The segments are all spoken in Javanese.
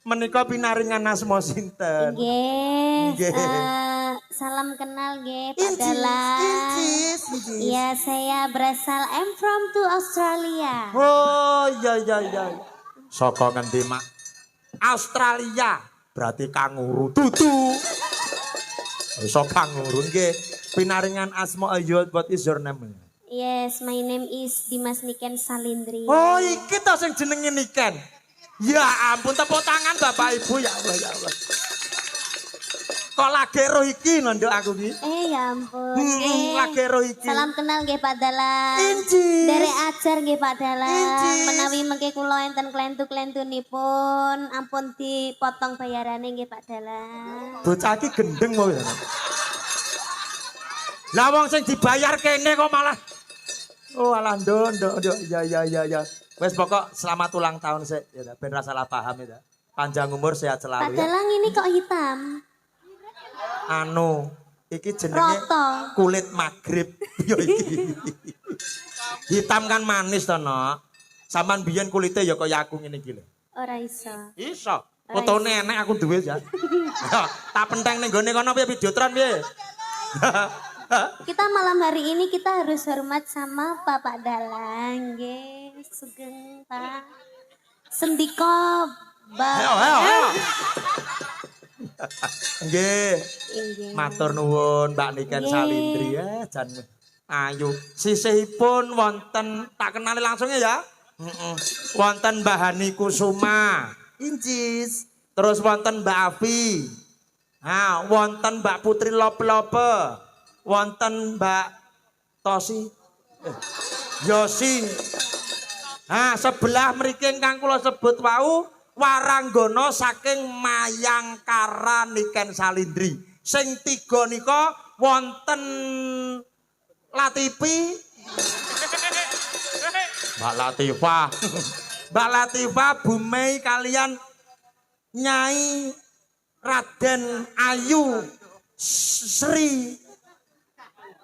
Menika pinaringan asma sinten? Nggih. Nggih. Salam kenal nggih Pak Incis, Dalang. incis, incis. Iya, saya berasal from to Australia. Oh, iya. Saka ngendi, Mak? Australia. Berarti kanguru dudu. Iso kanguru nggih. Pinaringan asma ayo, what is your name? Yes, my name is Dimas Niken Salindri. Oh, iki to sing jenenge Niken. Ya ampun, tepuk tangan Bapak Ibu, ya Allah ya Allah. Kok lagi roh iki nanduk aku iki? Ya ampun. Lagi roh iki. Salam kenal nggih Pak Dalang. Incis. Derek ajar nggih Pak Dalang. Incis. Menawi mengke kula enten klentu-klentunipun ampun dipotong bayarane nggih Pak Dalang. Bocah iki gendeng mau ya. Lah wong sing dibayar kene kok malah oh alah ndok ya. Wes pokok selamat ulang tahun sih ya ben ra salah paham ya. Panjang umur sehat Pak selalu ya. Dalang ini kok hitam? Anu, iki jenenge Roto. kulit magrib yo iki. Hitam kan manis to, Nok. Saman biyen kulite ya kaya aku ngene iki lho. Ora iso. Iso. Fotone enek aku duwe ya. Ya, tak penteng ning gone kono piye videotron piye. Kita malam hari ini kita harus hormat sama Bapak Dalang, nggih. Sugeng Pak. Sendiko Ayo. Nggih. Nggih. Matur nuwun Mbak Niken Nggih. Salindri ya jan ayu. Sisihipun wonten tak kenali langsung ya. Wonten Mbak Hani Kusuma. Incis. Terus wonten Mbak Afi. Nah, wonten Mbak Putri Lope. Wonten Mbak Tosi. Yosi. Nah, sebelah mriki ingkang kula sebut wau waranggana saking Mayangkara Niken Salindri. Sing tiga nika wonten Latifi. Mbak Latifah. Mbak Latifah Bumei kalian Nyai Raden Ayu Sri.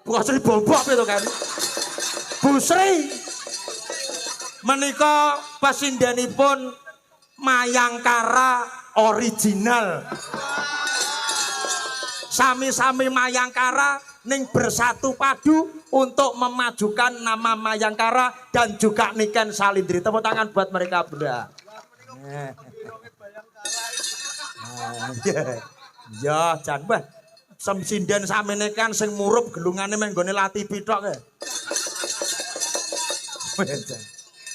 Bukan Sri Bobok itu kan. Bu Sri. Menika pasindanipun Mayangkara original. Sami-sami Mayangkara ning bersatu padu untuk memajukan nama Mayangkara dan juga Niken Salindri. Tepuk tangan buat mereka berdua. Ya, jan bah. Semsinden samene kan sing murup gelungane menggone Latifi tok.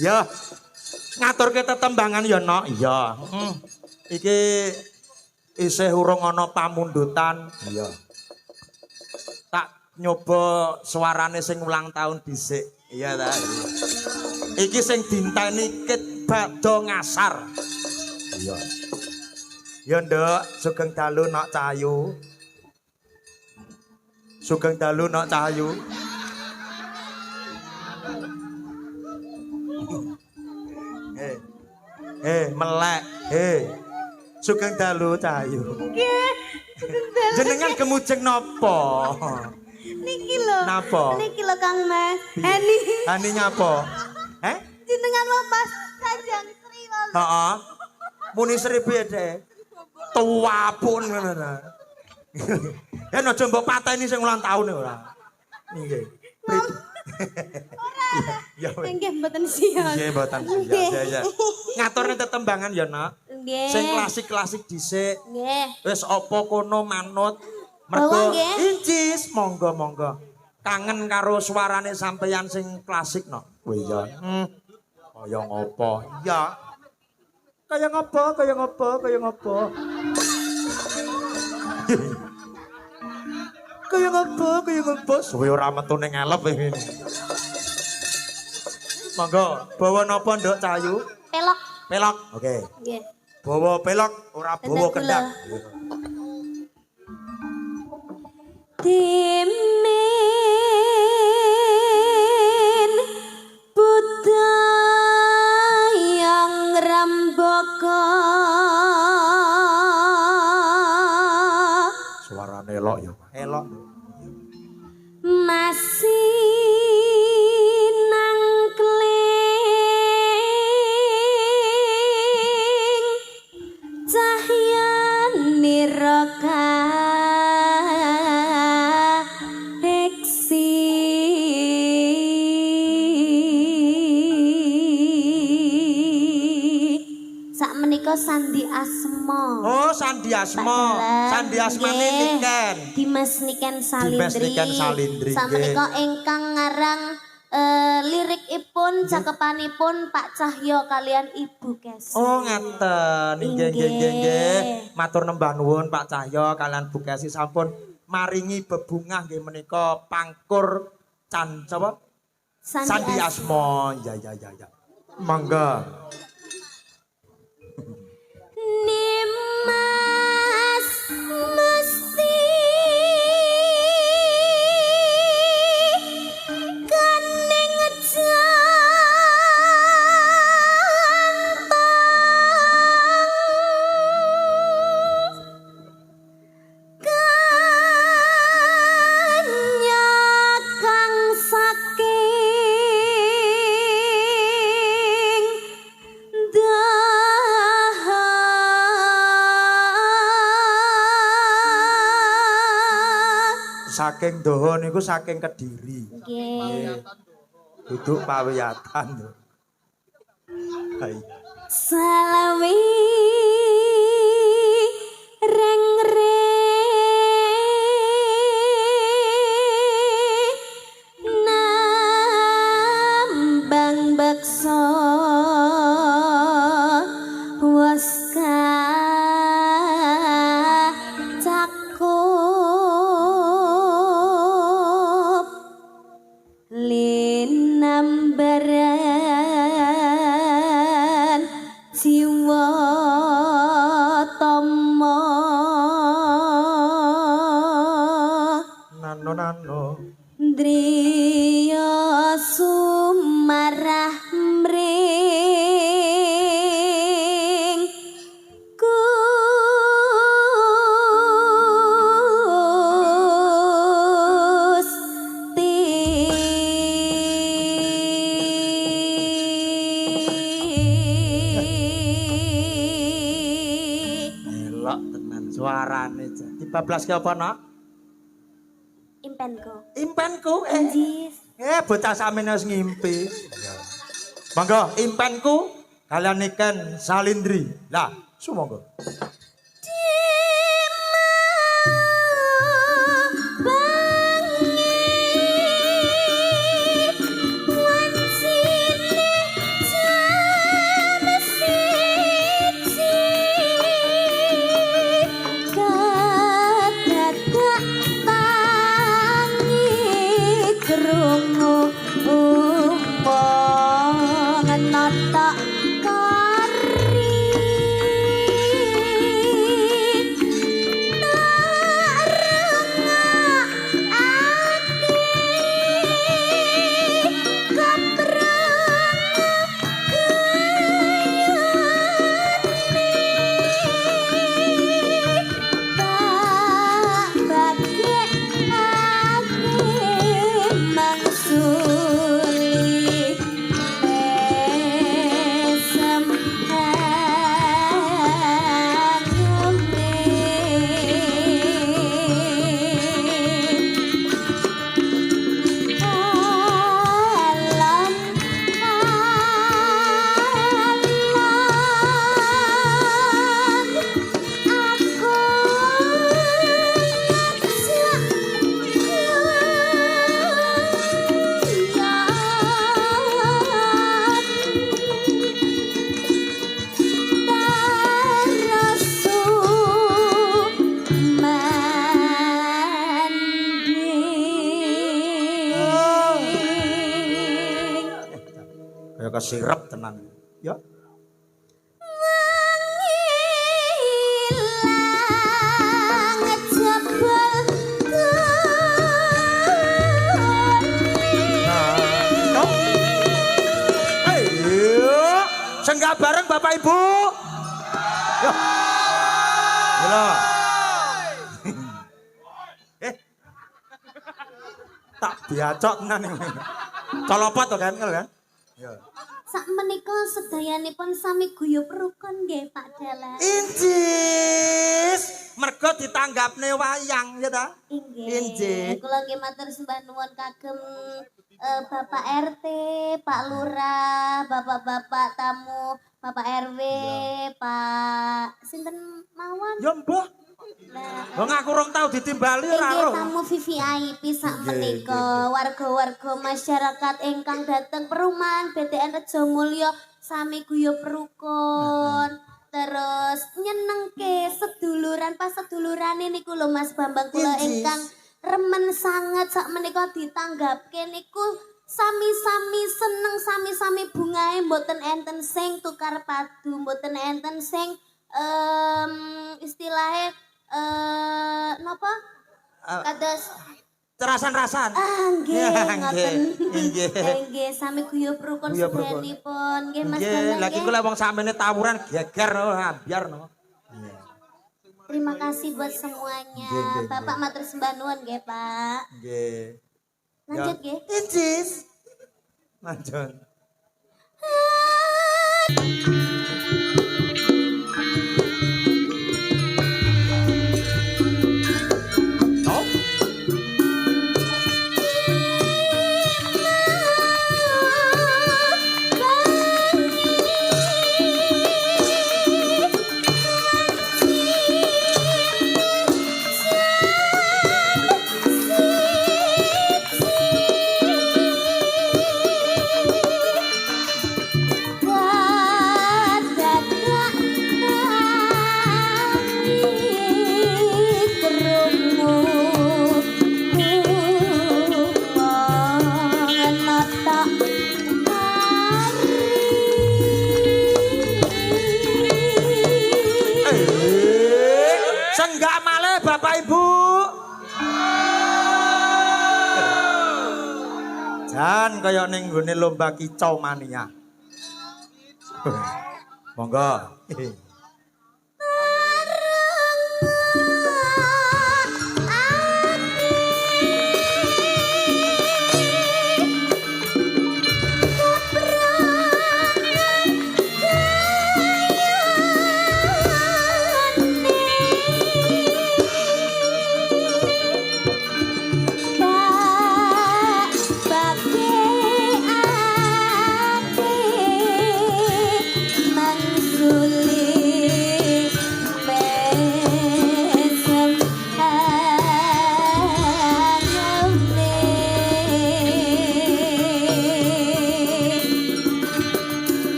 Ya. Ngaturke tetembangan ya, Nok. Iya. Iki isih urung ana pamundutan. Iya. Tak nyoba suarane sing ulang tahun dhisik. Iya ta. Iki sing dinteni Kit Bado Ngasar. Iya. Ya, Nduk, sugeng dalu Nok Cahayu. Sugeng dalu Nok Cahayu. Melek. Sugeng dalu Cahayu. Nggih. Jenengan kemujeng napa? Niki lho. Napa? Niki lho Kang Mas. Hani. Hani nyapa? Jenengan Mas Kajang Sri lho. Heeh. Muni Sri piye, Dek? Tua pun ngono ta. Ya aja mbok pateni sing ulang tahun ora. Nggih. Ya wis. Nggih mboten siap. Nggih mboten ya. Ngaturne tetembangan ya, Nak. Nggih. Sing klasik-klasik dhisik. Nggih. Wis apa kono manut. Bawa, Mergo nggih. incis, monggo. Kangen karo suarane sampeyan sing klasik, Nok. Oh iya. Kaya ngopo? Iya. Kaya ngopo? Kaya ngopo? Suwe ora metu ning ngelep iki. Monggo, bawa napa, Nduk Cahayu? Pelok. Oke. Nggih. Bawa pelok, ora bawa kendang. Timin budayang rambaka Suarane elok ya. Elok. masih nangkling menika Sandi Asma. Oh, Sandi Asma. Sandi Asmane Niken. Dimas Niken Salindri. Dimas Niken Salindri. Samenika ingkang ngarang lirikipun cakepanipun Pak Cahyo kalian Ibu Kesi. Oh, ngaten. Nggih. Matur nembah nuwun Pak Cahyo kalian Bu Kesi sampun maringi bebungah nggih menika pangkur sapa? Sandi Asma. Ya. Mangga. Nimas mesti kening kanyakang saking Saking doho niku saking Kediri. Nggih. Duduk pawiyatan lho. Hai. Salawi reng nambang beksa waska cakup linambaran jiwa tama Nano. driya sumarah mring Elok tenan suarane jadi bablas ke apa nak? impenku Impenku Anjis. bocah sampeyan wis ngimpi. Monggo impenku kalian Niken Salindri. Lah, sumangga. Nata kari Kaya kesirep tenan. Ya. Senggak bareng Bapak Ibu. Yo. Gila. Tak biacok tenan iki. Colopot to kan kan? Ya. Sak menika sedayanipun sami guyub rukun nggih Pak Dalan. Incis, mergo ditanggapne wayang ya ta. Inggih. Kula nggih matur sembah nuwun kagem Bapak RT, Pak Lurah, Bapak-bapak tamu, Bapak RW, Pak sinten mawon? Ya mbah. Wong aku rong tau ditimbali ora Inggih roh. tamu VVIP sak menika, warga-warga masyarakat ingkang dateng perumahan BTN Rejo Mulyo sami guyub rukun. Terus nyenengke seduluran pas sedulurane niku lho Mas Bambang kula ingkang remen sangat sak menika ditanggapke niku sami-sami seneng sami-sami bungae mboten enten sing tukar padu mboten enten sing istilahnya napa kados Terasan-rasan. nggih ngoten Nggih. nggih sami guyub rukun sedayanipun nggih Mas Nggih, Bambang lagi kula wong samene tawuran geger no, biar no. terima kasih buat semuanya Nggih. Bapak matur sembah nuwun nggih Pak Nggih. lanjut nggih Incis. Lanjut. Senggak malih Bapak Ibu. Jan kaya ning nggone lomba kicau mania. Monggo.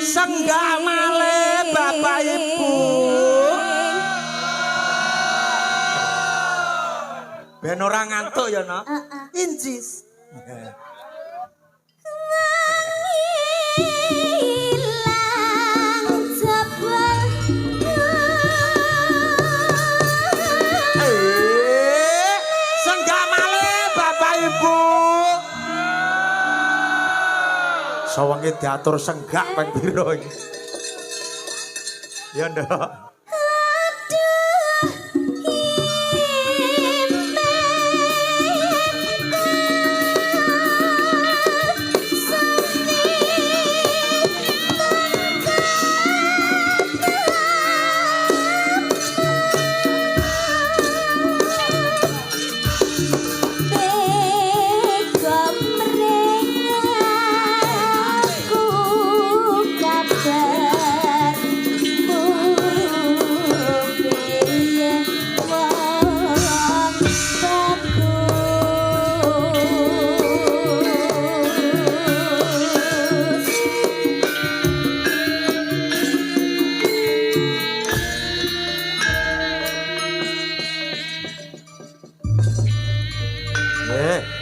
Senggak malih Bapak Ibu. Ben ora ngantuk ya, Nok. Incis. Senggak malih Bapak Ibu. Sawange diatur senggak ping pira iki. Ya ndak.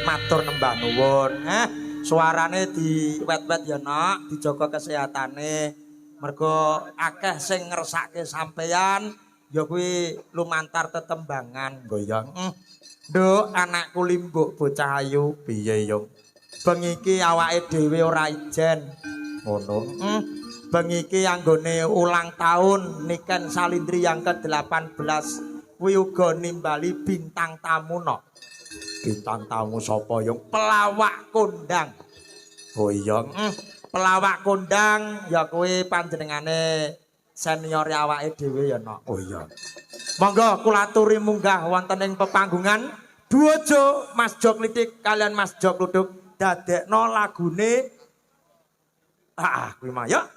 Matur nembah nuwun. Suarane diwet-wet ya, Nak, dijaga kesehatane. Mergo akeh sing ngersake sampeyan ya kuwi lumantar tetembangan goyang. Nduk anakku limbuk bocah ayu piye yo. Bengi iki awake dhewe ora ijen. Ngono. Bengi iki anggone ulang tahun Niken Salindri yang ke-18 kuwi uga nimbali bintang tamu no. Bintang tamu sapa yo? Pelawak kondang. Oh iya, pelawak kondang ya kuwi panjenengane senior awake dhewe ya no. Oh iya. Monggo kula aturi munggah wonten ing pepanggungan Duojo Mas Jok Lidik kalian Mas Jok Luduk dadekno lagune kuwi mah ya.